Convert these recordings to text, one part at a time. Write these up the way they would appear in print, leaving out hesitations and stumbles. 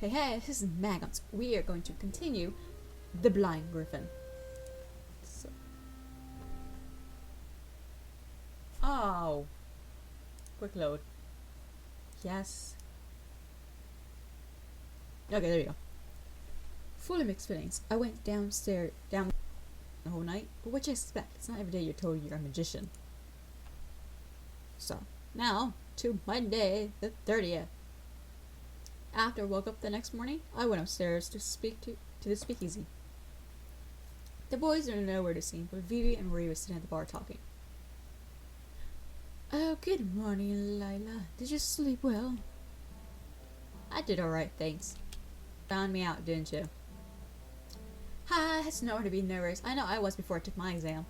Hey, this is Magons. We are going to continue The Blind Griffin. So. Oh. Quick load. Yes. Okay, there you go. Full of mixed feelings. I went down the whole night, but what you expect? It's not every day you're told you're a magician. So, now to Monday the 30th. After I woke up the next morning, I went upstairs to speak to the speakeasy. The boys are nowhere to see, but Vivi and Marie were sitting at the bar talking. Oh, good morning, Lila. Did you sleep well? I did alright, thanks. Found me out, didn't you? Ha, it's nowhere to be nervous. I know I was before I took my exam.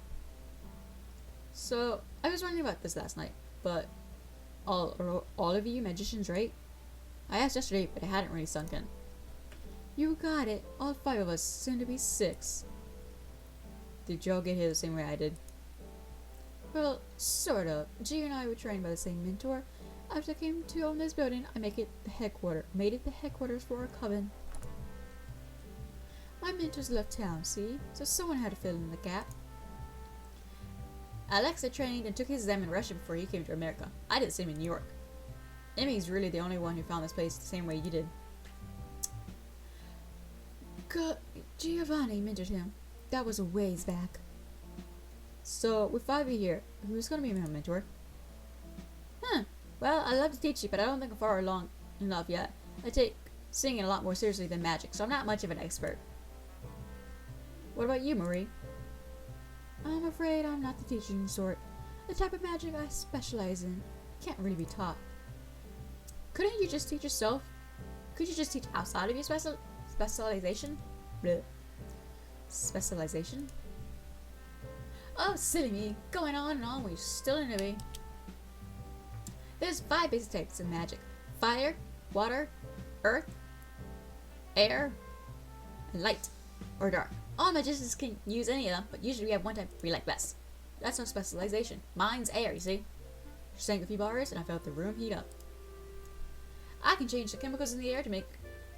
So, I was wondering about this last night, but all of you magicians, right? I asked yesterday, but it hadn't really sunk in. You got it. All 5 of us, soon to be 6. Did y'all get here the same way I did? Well, sort of. G and I were trained by the same mentor. After I came to own this building, I made it the headquarters for our coven. My mentors left town, see? So someone had to fill in the gap. Alexa trained and took his exam in Russia before he came to America. I did the same in New York. Emmy's really the only one who found this place the same way you did. Giovanni mentored him. That was a ways back. So, with 5 of you here, who's gonna be my mentor? Well, I love to teach you, but I don't think I'm far along enough yet. I take singing a lot more seriously than magic, so I'm not much of an expert. What about you, Marie? I'm afraid I'm not the teaching sort. The type of magic I specialize in can't really be taught. Couldn't you just teach yourself? Could you just teach outside of your specialization? Blech. Specialization? Oh, silly me. Going on and on when you're still in me. There's 5 basic types of magic. Fire, water, earth, air, and light, or dark. All magicians can use any of them, but usually we have one type we like best. That's our specialization. Mine's air, you see? Sang a few bars and I felt the room heat up. I can change the chemicals in the air to make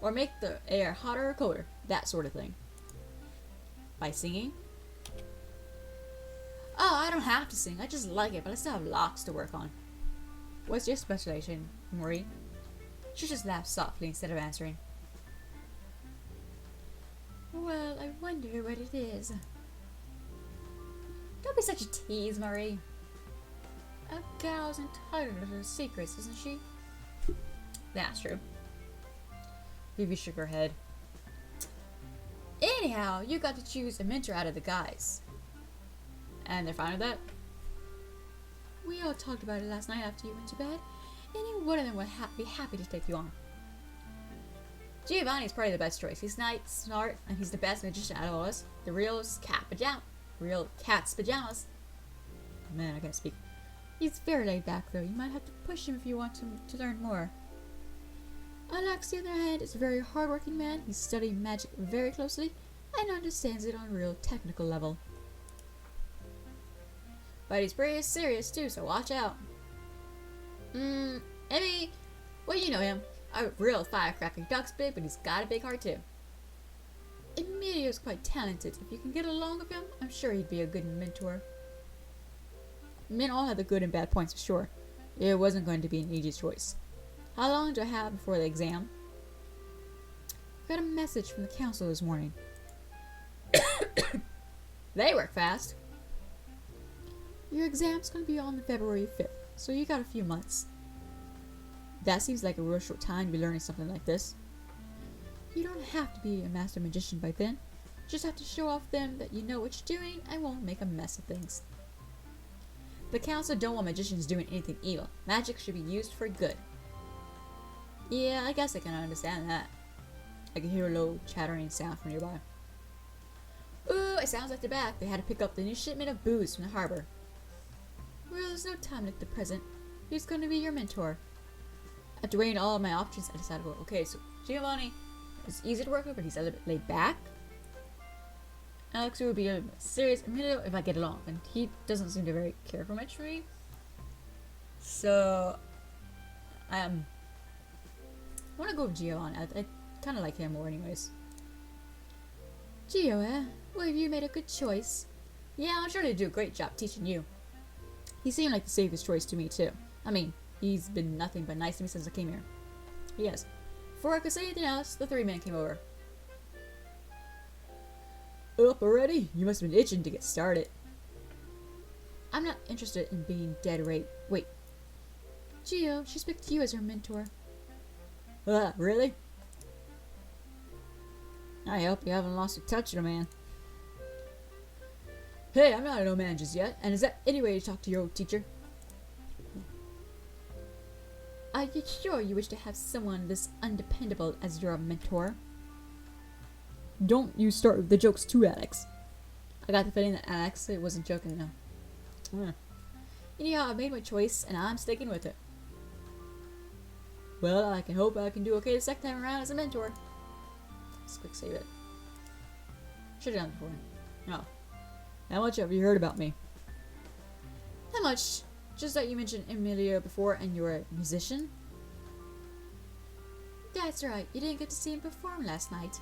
the air hotter or colder. That sort of thing. By singing? Oh, I don't have to sing. I just like it, but I still have lots to work on. What's your specialization, Marie? She just laughed softly instead of answering. Well, I wonder what it is. Don't be such a tease, Marie. A gal's entitled to her secrets, isn't she? That's true. Vivi shook her head. Anyhow, you got to choose a mentor out of the guys. And they're fine with that? We all talked about it last night after you went to bed. Any one of them would be happy to take you on. Giovanni's probably the best choice. He's nice, smart, and he's the best magician out of all of us. The real cat's pajamas. Oh, man, I can't speak. He's very laid back though. You might have to push him if you want him to learn more. Alex, on the other hand, is a very hardworking man. He's studying magic very closely and understands it on a real technical level. But he's pretty serious too, so watch out. Emmy, well, you know him. A real firecracker. He talks big, but he's got a big heart too. Emilio's quite talented. If you can get along with him, I'm sure he'd be a good mentor. Men all have the good and bad points for sure. It wasn't going to be an easy choice. How long do I have before the exam? Got a message from the council this morning. They work fast. Your exam's going to be on February 5th, so you got a few months. That seems like a real short time to be learning something like this. You don't have to be a master magician by then. You just have to show off them that you know what you're doing and won't make a mess of things. The council don't want magicians doing anything evil. Magic should be used for good. Yeah, I guess I can understand that. I can hear a low chattering sound from nearby. Ooh, it sounds like they're back. They had to pick up the new shipment of booze from the harbor. Well, there's no time like the present. Who's going to be your mentor? After weighing all of my options, I decided, well, okay, so Giovanni is easy to work with, but he's a little bit laid back. Alex would be a serious Emilio if I get along, and he doesn't seem to very care for much for me. So, I want to go with Giovanni. I kind of like him more anyways. Gio, eh? Well, you made a good choice. Yeah, I'm sure they do a great job teaching you. He seemed like the safest choice to me, too. I mean, he's been nothing but nice to me since I came here. Yes. Before I could say anything else, the three men came over. Up already? You must have been itching to get started. I'm not interested in being dead right. Wait. Gio, she picked you as her mentor. Really? I hope you haven't lost your touch with a man. Hey, I'm not an old man just yet, and is that any way to talk to your old teacher? Are you sure you wish to have someone this undependable as your mentor? Don't you start with the jokes too, Alex. I got the feeling that Alex wasn't joking now. Anyhow, I made my choice, and I'm sticking with it. Well, I can hope I can do okay the second time around as a mentor. Let's quick save it. Should have done it before. No. How much have you heard about me? Not much. Just that you mentioned Emilio before and you're a musician. That's right. You didn't get to see him perform last night.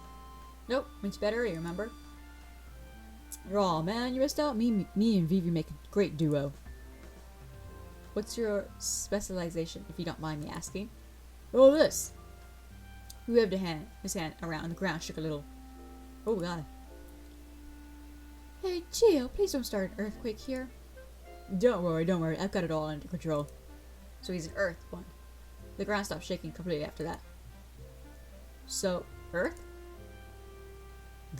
Nope. Much better, remember? Aw, man, you missed out. Me and Vivi make a great duo. What's your specialization, if you don't mind me asking? Oh, this. He waved his hand around, and the ground shook a little. Oh, God. Hey, Gio, please don't start an earthquake here. Don't worry, I've got it all under control. So he's an earth one. The ground stopped shaking completely after that. So, earth?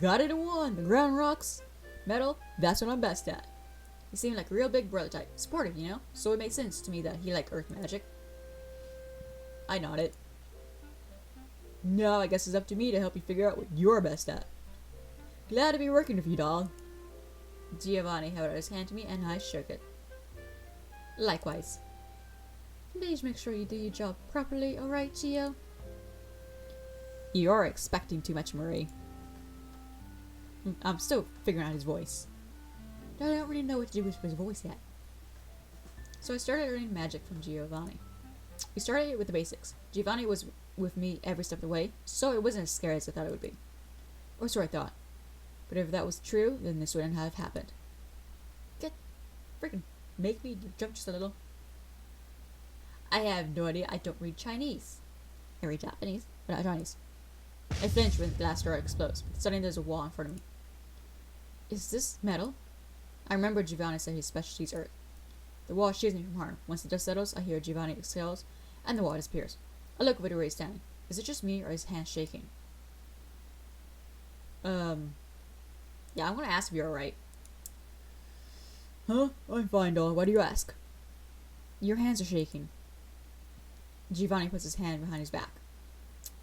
Got it in one. The ground rocks. Metal, that's what I'm best at. He seemed like a real big brother type. Supportive, you know? So it made sense to me that he liked earth magic. I nodded. No, I guess it's up to me to help you figure out what you're best at. Glad to be working with you, dog. Giovanni held out his hand to me and I shook it. Likewise. Please make sure you do your job properly, alright, Gio? You're expecting too much, Marie. I'm still figuring out his voice. I don't really know what to do with his voice yet. So I started learning magic from Giovanni. We started with the basics. Giovanni was with me every step of the way, so it wasn't as scary as I thought it would be. Or so I thought. But if that was true, then this wouldn't have happened. Get freaking make me jump just a little. I have no idea. I don't read Chinese. I read Japanese, but not Chinese. I flinch when the blast door explodes. Suddenly there's a wall in front of me. Is this metal? I remember Giovanni said his specialty is earth. The wall shields me from harm. Once the dust settles, I hear Giovanni exhales, and the wall disappears. I look over to where he's standing. Is it just me, or is his hand shaking? Yeah, I'm gonna ask if you're alright. Huh? I'm fine, doll. Why do you ask? Your hands are shaking. Giovanni puts his hand behind his back.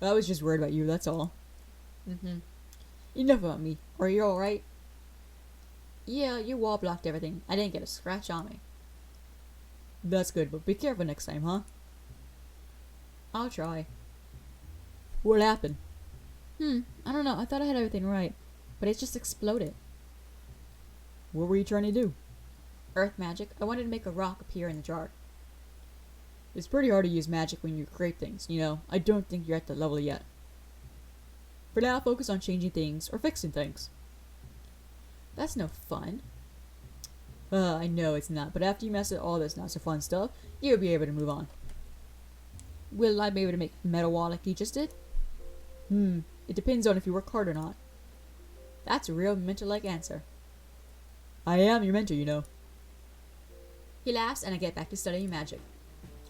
I was just worried about you, that's all. Enough about me. Are you alright? Yeah, your wall blocked everything. I didn't get a scratch on me. That's good, but be careful next time, huh? I'll try. What happened? I don't know. I thought I had everything right, but it just exploded. What were you trying to do? Earth magic. I wanted to make a rock appear in the jar. It's pretty hard to use magic when you create things, you know. I don't think you're at that level yet. For now, focus on changing things or fixing things. That's no fun. I know it's not, but after you master all this not so fun stuff, you'll be able to move on. Will I be able to make a metal wall like you just did? It depends on if you work hard or not. That's a real mentor-like answer. I am your mentor, you know. He laughs and I get back to studying magic.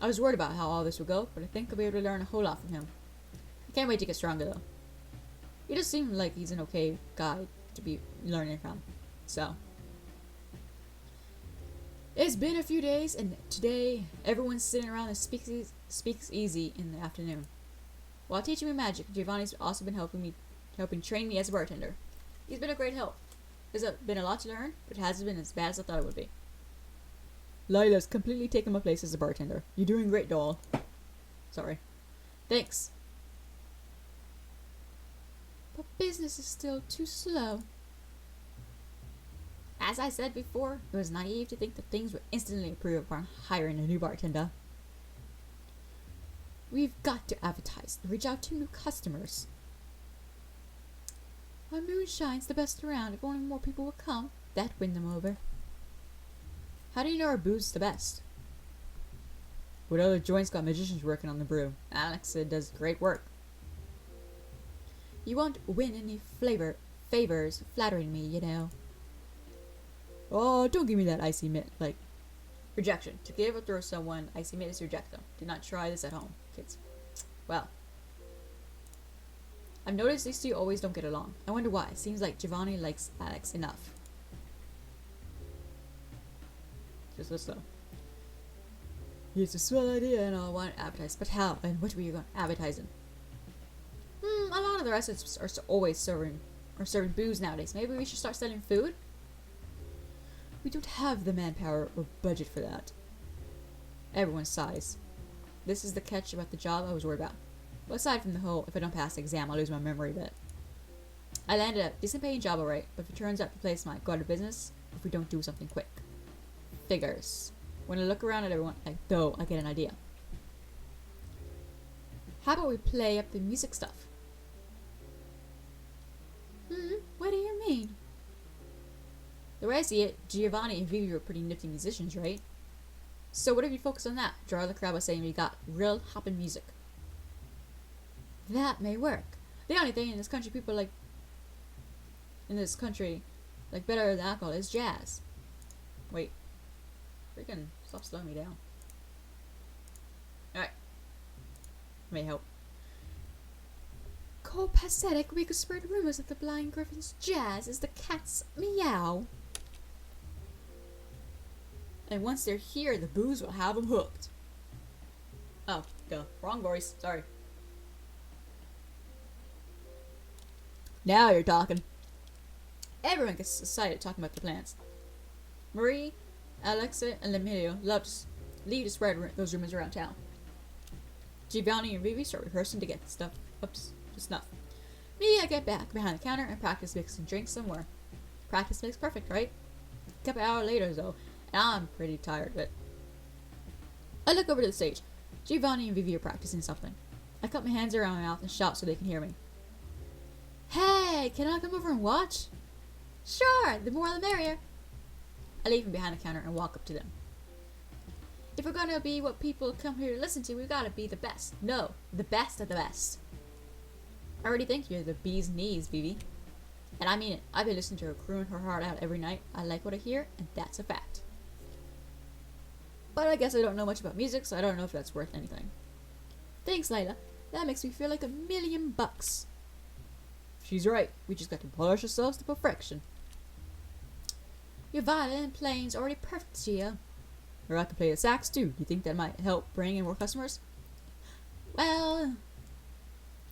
I was worried about how all this would go, but I think I'll be able to learn a whole lot from him. I can't wait to get stronger though. He does seem like he's an okay guy to be learning from. So. It's been a few days and today everyone's sitting around the speaks easy in the afternoon. While teaching me magic, Giovanni's also been helping train me as a bartender. He's been a great help. There's been a lot to learn, but it hasn't been as bad as I thought it would be. Lila's completely taken my place as a bartender. You're doing great, doll. Sorry. Thanks. But business is still too slow. As I said before, it was naive to think that things would instantly improve upon hiring a new bartender. We've got to advertise and reach out to new customers. Our moonshine's the best around. If only more people would come, that'd win them over. How do you know our booze the best? What other joint's got magicians working on the brew? Alex does great work. You won't win any favors flattering me, you know. Oh, don't give me that icy mitt. Like, rejection. To give or throw someone icy mitt is to reject them. Do not try this at home, kids. Well, I've noticed these two always don't get along. I wonder why. Seems like Giovanni likes Alex enough. Just listen. It's a swell idea and I want to advertise. But how and what were you going to advertise in? A lot of the restaurants are always serving booze nowadays. Maybe we should start selling food? We don't have the manpower or budget for that. Everyone sighs. This is the catch about the job I was worried about. Well, aside from the whole, if I don't pass the exam, I'll lose my memory bit. I landed a decent paying job alright, but if it turns out the place might go out of business if we don't do something quick. Figures. When I look around at everyone, I get an idea. How about we play up the music stuff? What do you mean? The way I see it, Giovanni and Vivi were pretty nifty musicians, right? So what if you focus on that? Draw the crowd by saying we got real hoppin' music. That may work. The only thing in this country people like better than alcohol is jazz. Wait. Freaking stop slowing me down. Alright. May help. Copacetic, we could spread rumors that the blind Griffin's jazz is the cat's meow. And once they're here, the booze will have them hooked. Oh, duh. Wrong voice. Sorry. Now you're talking. Everyone gets excited talking about the plans. Marie, Alexa, and Emilio leave to spread those rumors around town. Giovanni and Vivi start rehearsing to get stuff up to snuff. Me, I get back behind the counter and practice mixing drinks somewhere. Practice makes perfect, right? A couple hours later, though, and I'm pretty tired of it. I look over to the stage. Giovanni and Vivi are practicing something. I cut my hands around my mouth and shout so they can hear me. Hey, can I come over and watch? Sure, the more the merrier. I leave from behind the counter and walk up to them. If we're gonna be what people come here to listen to, we've gotta be the best. No, the best of the best. I already think you're the bee's knees, Vivi. And I mean it. I've been listening to her crooning her heart out every night. I like what I hear, and that's a fact. But I guess I don't know much about music, so I don't know if that's worth anything. Thanks, Layla. That makes me feel like $1,000,000. She's right. We just got to polish ourselves to perfection. Your violin playing's already perfect, Gio. Or I could play the sax too. You think that might help bring in more customers? Well,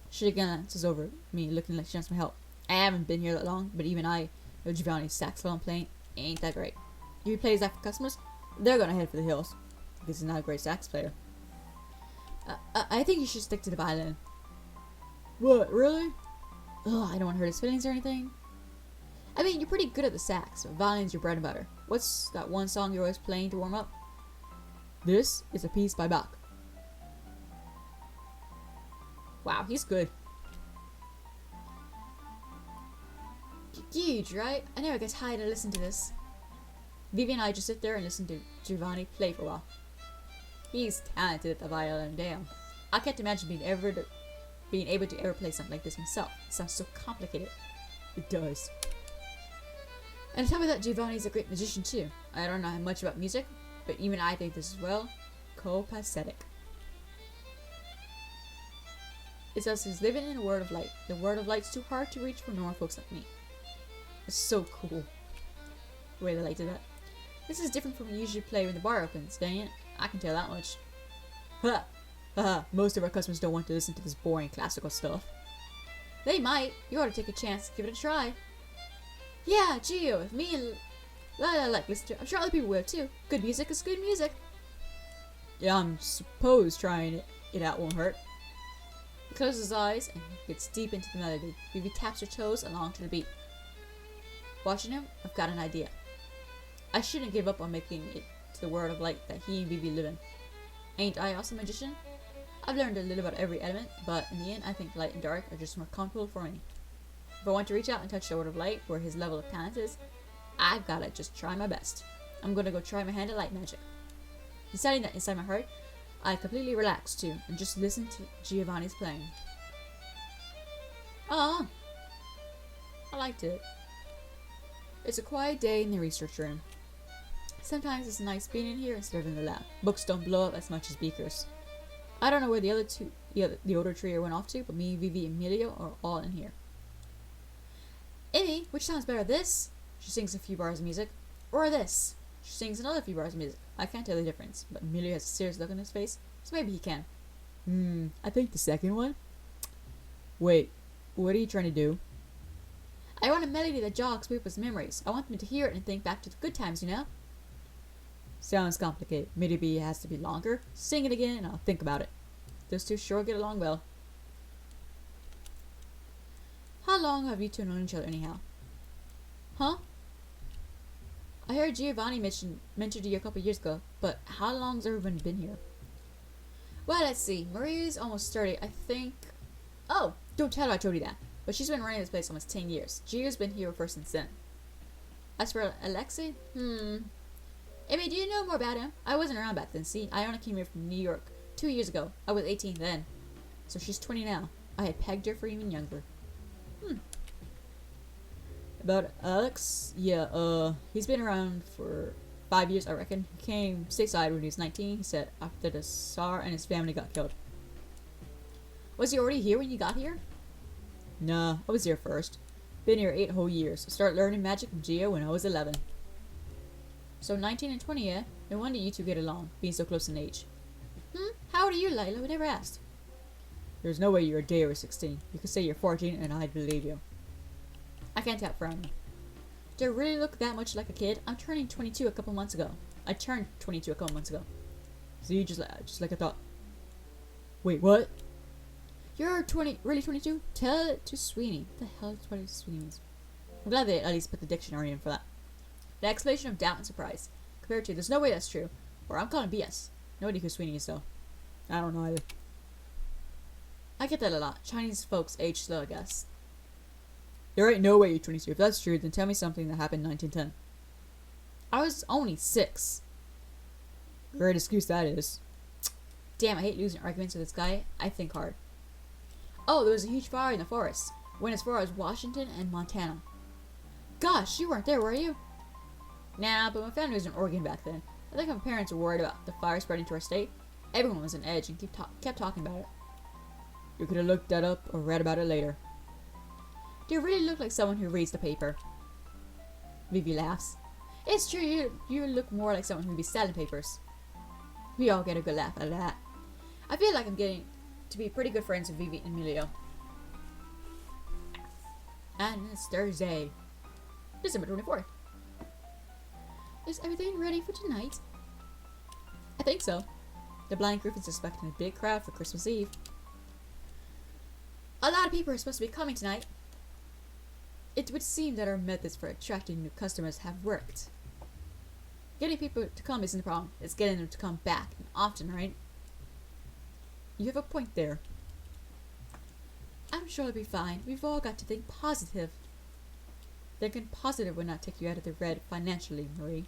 she glances over at me, looking like she wants my help. I haven't been here that long, but even I know Giovanni's saxophone playing ain't that great. If he plays that for customers, they're gonna head for the hills because he's not a great sax player. I think you should stick to the violin. What, really? Ugh, I don't want to hurt his feelings or anything. I mean, you're pretty good at the sax, but violin's your bread and butter. What's that one song you're always playing to warm up? This is a piece by Bach. Wow, he's good. Huge, right? I never get tired to listen to this. Vivi and I just sit there and listen to Giovanni play for a while. He's talented at the violin, damn. I can't imagine being able to ever play something like this myself. It sounds so complicated. It does. And tell me that Giovanni's a great magician too. I don't know much about music, but even I think this is, well, copacetic. It says he's living in a world of light. The world of light's too hard to reach for normal folks like me. It's so cool. The way they like to do that. This is different from when you usually play when the bar opens, dang it. I can tell that much. Ha! Haha, most of our customers don't want to listen to this boring classical stuff. They might. You ought to take a chance, give it a try. Yeah, Gio, if me and Lila like listen to it, I'm sure other people will too. Good music is good music. Yeah, I'm suppose trying it out won't hurt. He closes his eyes and gets deep into the melody. Vivi taps her toes along to the beat. Watching him, I've got an idea. I shouldn't give up on making it to the world of light that he and Vivi live in. Ain't I also a magician? I've learned a little about every element, but in the end I think light and dark are just more comfortable for me. If I want to reach out and touch the World of Light where his level of talent is, I've gotta just try my best. I'm gonna go try my hand at light magic. Deciding that inside my heart, I completely relaxed too and just listened to Giovanni's playing. Ah, I liked it. It's a quiet day in the research room. Sometimes it's nice being in here instead of in the lab. Books don't blow up as much as beakers. I don't know where the other trio went off to, but me, Vivi, and Emilio are all in here. Emmy, which sounds better, this? She sings a few bars of music. Or this? She sings another few bars of music. I can't tell the difference, but Emilio has a serious look on his face, so maybe he can. I think the second one. Wait, what are you trying to do? I want a melody that jogs people's memories. I want them to hear it and think back to the good times, you know? Sounds complicated. Maybe it has to be longer. Sing it again and I'll think about it. Those two sure get along well. How long have you two known each other anyhow? Huh? I heard Giovanni mentioned you a couple years ago, but how long's everyone been here? Well, let's see. Marie's almost 30, I think. Oh, don't tell her I told you that. But she's been running this place almost 10 years. Gio's been here first since then. As for Alexei, Amy, do you know more about him? I wasn't around back then, see? I only came here from New York 2 years ago. I was 18 then. So she's 20 now. I had pegged her for even younger. About Alex? Yeah, he's been around for 5 years, I reckon. He came stateside when he was 19, he said, after the Tsar and his family got killed. Was he already here when you got here? Nah, I was here first. Been here 8 whole years. Started learning magic from Gio when I was 11. So 19 and 20, eh? No wonder you two get along, being so close in age. How old are you, Lila? We never asked. There's no way you're a day over 16. You could say you're 14 and I'd believe you. I can't tell from you. Do I really look that much like a kid? I'm turning 22 a couple months ago. I turned 22 a couple months ago. So you just like I thought. Wait, what? You're 20, really 22? Tell it to Sweeney. What the hell is 20 to Sweeney means? I'm glad they at least put the dictionary in for that. The exclamation of doubt and surprise. Compared to, there's no way that's true. Or I'm calling BS. No idea who Sweeney is though. I don't know either. I get that a lot. Chinese folks age slow, I guess. There ain't no way you're 22. If that's true, then tell me something that happened in 1910. I was only 6. Great excuse that is. Damn, I hate losing arguments with this guy. I think hard. Oh, there was a huge fire in the forest. Went as far as Washington and Montana. Gosh, you weren't there, were you? Nah, but my family was in Oregon back then. I think my parents were worried about the fire spreading to our state. Everyone was on edge and kept talking about it. You could have looked that up or read about it later. Do you really look like someone who reads the paper? Vivi laughs. It's true, you look more like someone who'd be selling papers. We all get a good laugh out of that. I feel like I'm getting to be pretty good friends with Vivi and Emilio. And it's Thursday, December 24th. Is everything ready for tonight? I think so. The blind Griffin's expecting a big crowd for Christmas Eve. A lot of people are supposed to be coming tonight. It would seem that our methods for attracting new customers have worked. Getting people to come isn't the problem. It's getting them to come back, and often, right? You have a point there. I'm sure it'll be fine. We've all got to think positive. Thinking positive would not take you out of the red financially, Marie.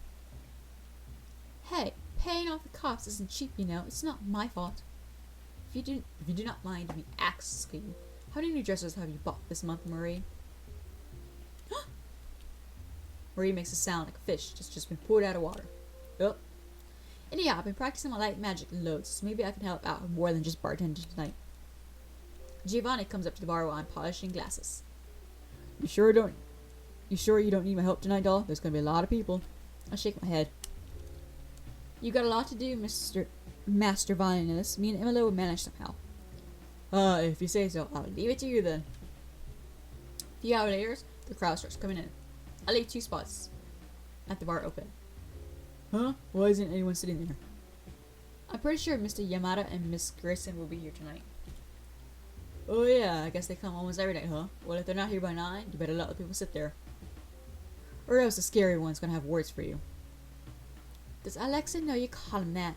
Hey, paying off the cops isn't cheap, you know. It's not my fault. If you do not mind me asking, how many new dresses have you bought this month, Marie? Marie makes a sound like a fish that's just been pulled out of water. Oh. Anyhow, I've been practicing my light magic loads, so maybe I can help out more than just bartending tonight. Giovanni comes up to the bar while I'm polishing glasses. You sure you don't need my help tonight, doll? There's gonna be a lot of people. I shake my head. You got a lot to do, Master Violinist. Me and Emily will manage somehow. If you say so, I'll leave it to you then. A few hours later, the crowd starts coming in. I leave 2 spots at the bar open. Huh? Why isn't anyone sitting there? I'm pretty sure Mr. Yamada and Miss Grayson will be here tonight. Oh yeah, I guess they come almost every night, huh? Well, if they're not here by 9, you better let the people sit there. Or else the scary one's gonna have words for you. Does Alexa know you call him that?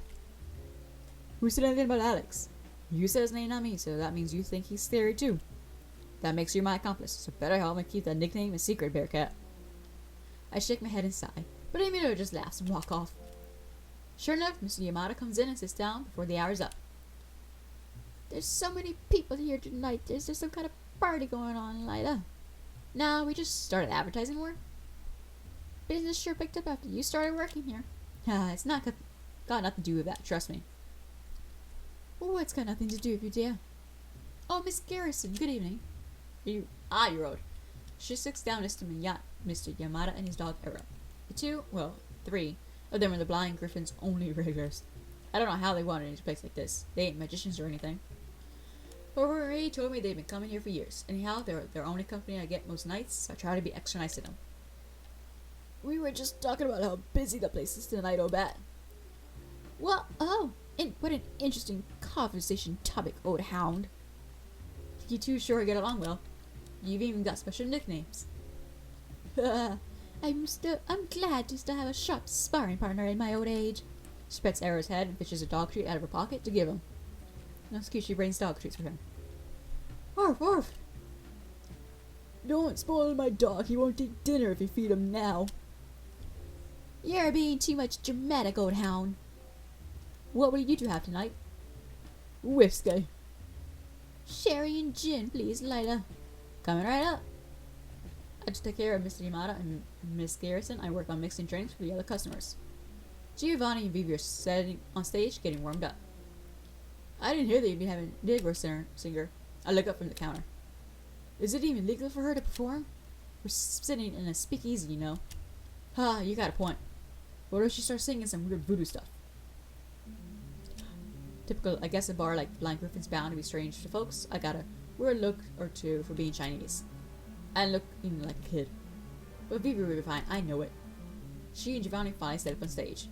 Who said anything about Alex? You said his name, not me, so that means you think he's scary too. That makes you my accomplice, so better help me keep that nickname a secret, Bearcat. I shake my head and sigh, but Emilio just laughs and walk off. Sure enough, Mr. Yamada comes in and sits down before the hour's up. There's so many people here tonight. Is there some kind of party going on, Lila? No, we just started advertising more. Business sure picked up after you started working here. It's not got nothing to do with that, trust me. Oh, it's got nothing to do with you, dear. Oh, Miss Garrison, good evening. You rode. She sits down next to Mr. Yamada and his dog Era. The two, well, three of them are the blind Griffin's only regulars. I don't know how they wanted into a place like this. They ain't magicians or anything. But Ray told me they've been coming here for years. Anyhow, they're their only company I get most nights, so I try to be extra nice to them. We were just talking about how busy the place is tonight, Obet. Well, what an interesting conversation topic, old hound. You two sure get along well. You've even got special nicknames. I'm glad to still have a sharp sparring partner in my old age. She pets Arrow's head and fishes a dog treat out of her pocket to give him. That's cute, she brings dog treats for him. Arf, arf! Don't spoil my dog, he won't eat dinner if you feed him now. You're being too much dramatic, old hound. What will you two have tonight? Whiskey. Sherry and gin, please, Lila. Coming right up. I just take care of Mr. Yamada and Miss Garrison. I work on mixing drinks for the other customers. Giovanni and Vivi are sitting on stage getting warmed up. I didn't hear that you'd be having a dig or singer. I look up from the counter. Is it even legal for her to perform? We're sitting in a speakeasy, you know. You got a point. What if she starts singing some weird voodoo stuff? Typical, I guess a bar like Blind Griffin's bound to be strange to folks. I got a weird look or two for being Chinese. I look even like a kid. But Vivi will be fine, I know it. She and Giovanni finally step up on stage.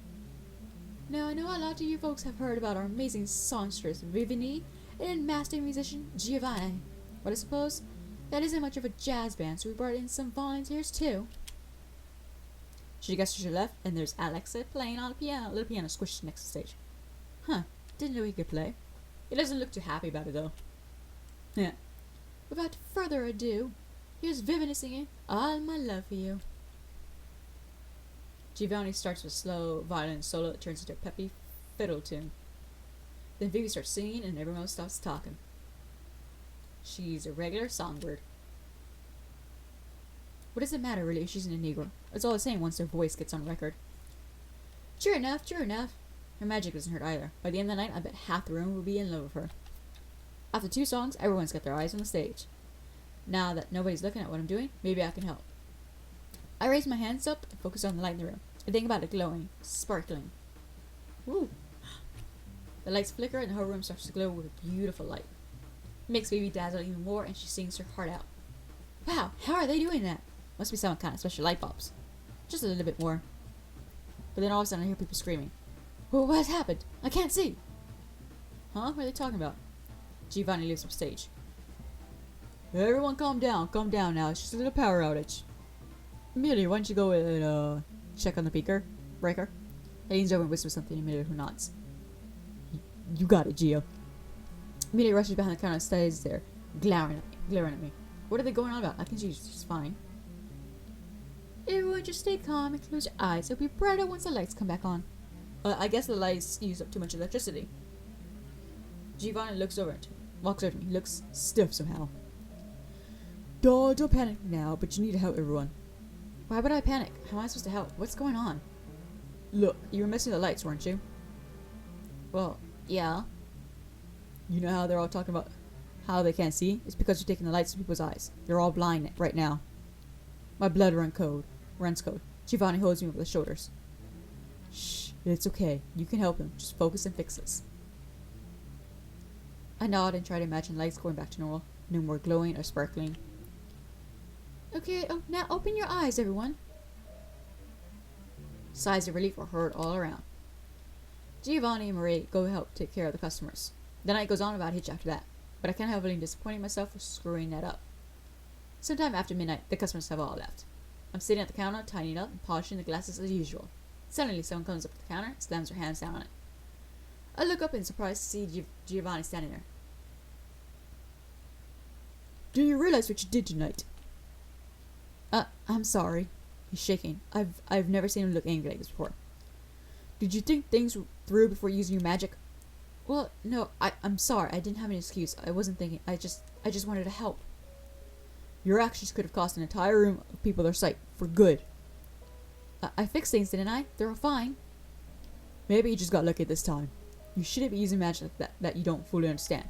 Now, I know a lot of you folks have heard about our amazing songstress, Viviani, and master musician, Giovanni. But I suppose that isn't much of a jazz band, so we brought in some volunteers, too. She gets to her left, and there's Alexa playing on a piano, little piano squished next to the stage. Didn't know he could play. He doesn't look too happy about it, though. Yeah. Without further ado, here's Viviani singing All My Love For You. Giovanni starts with a slow violin solo that turns into a peppy fiddle tune. Then Vivi starts singing and everyone else stops talking. She's a regular songbird. What does it matter really if she's in a Negro? It's all the same once their voice gets on record. True enough, true enough. Her magic doesn't hurt either. By the end of the night, I bet half the room will be in love with her. After 2 songs, everyone's got their eyes on the stage. Now that nobody's looking at what I'm doing, maybe I can help. I raise my hands up and focus on the light in the room. I think about it glowing, sparkling. Woo! The lights flicker and the whole room starts to glow with a beautiful light. It makes Vivi dazzle even more and she sings her heart out. Wow, how are they doing that? Must be some kind of special light bulbs. Just a little bit more. But then all of a sudden I hear people screaming. Well, what has happened? I can't see! Huh? What are they talking about? Giovanni leaves up stage. Everyone calm down now. It's just a little power outage. Amelia, why don't you go and check on the breaker? He leans over and whispers something to Amelia, who nods. You got it, Gio. Amelia rushes behind the counter and stays there, glaring at me. What are they going on about? I think she's fine. Everyone just stay calm and close your eyes. It'll be brighter once the lights come back on. I guess the lights use up too much electricity. Giovanni walks over to me. He looks stiff somehow. Don't panic now, but you need to help everyone. Why would I panic? How am I supposed to help? What's going on? Look, you were missing the lights, weren't you? Well, yeah. You know how they're all talking about how they can't see? It's because you're taking the lights from people's eyes. They're all blind right now. My blood runs cold. Giovanni holds me over the shoulders. Shh, it's okay. You can help them. Just focus and fix this. I nod and try to imagine lights going back to normal. No more glowing or sparkling. Okay, now open your eyes, everyone. Sighs of relief are heard all around. Giovanni and Marie go help take care of the customers. The night goes on about Hitch after that, but I can't help feeling disappointing myself for screwing that up. Sometime after midnight, the customers have all left. I'm sitting at the counter, tidying up and polishing the glasses as usual. Suddenly, someone comes up to the counter and slams their hands down on it. I look up in surprise to see Giovanni standing there. Do you realize what you did tonight? I'm sorry. He's shaking. I've never seen him look angry like this before. Did you think things through before using your magic? Well, no, I'm sorry. I didn't have an excuse. I wasn't thinking. I just wanted to help. Your actions could have cost an entire room of people their sight, for good. I fixed things, didn't I? They're all fine. Maybe you just got lucky this time. You shouldn't be using magic like that you don't fully understand.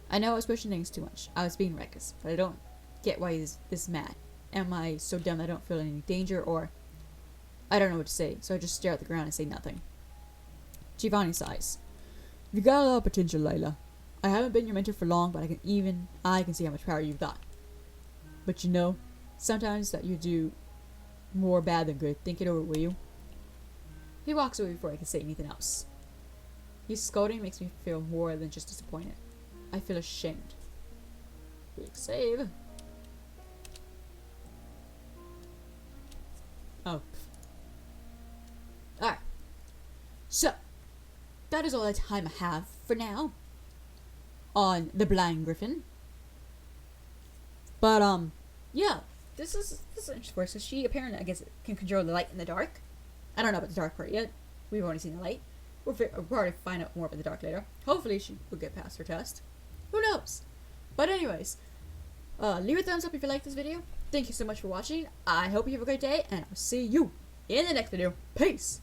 I know I was pushing things too much. I was being reckless, but I don't get why he's this mad. Am I so dumb that I don't feel any danger, or... I don't know what to say, so I just stare at the ground and say nothing. Giovanni sighs. You've got a lot of potential, Layla. I haven't been your mentor for long, but I can see how much power you've got. But you know, sometimes that you do more bad than good. Think it over, will you? He walks away before I can say anything else. His scolding makes me feel more than just disappointed. I feel ashamed. Quick save. Oh. Alright. So, that is all the time I have for now on the Blind Griffin. But, yeah. This is interesting for us. So she apparently, I guess, can control the light and the dark. I don't know about the dark part yet. We've only seen the light. We'll probably find out more about the dark later. Hopefully she will get past her test. Who knows? But anyways, leave a thumbs up if you like this video. Thank you so much for watching. I hope you have a great day, and I'll see you in the next video. Peace!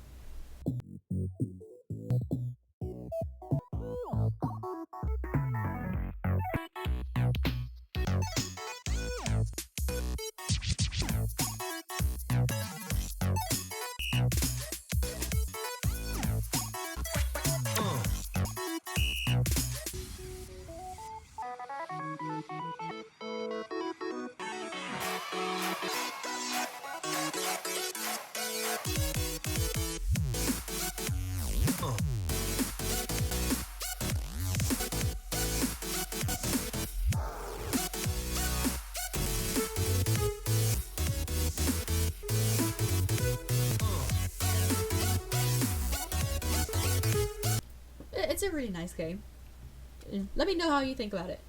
It's a really nice game. Let me know how you think about it.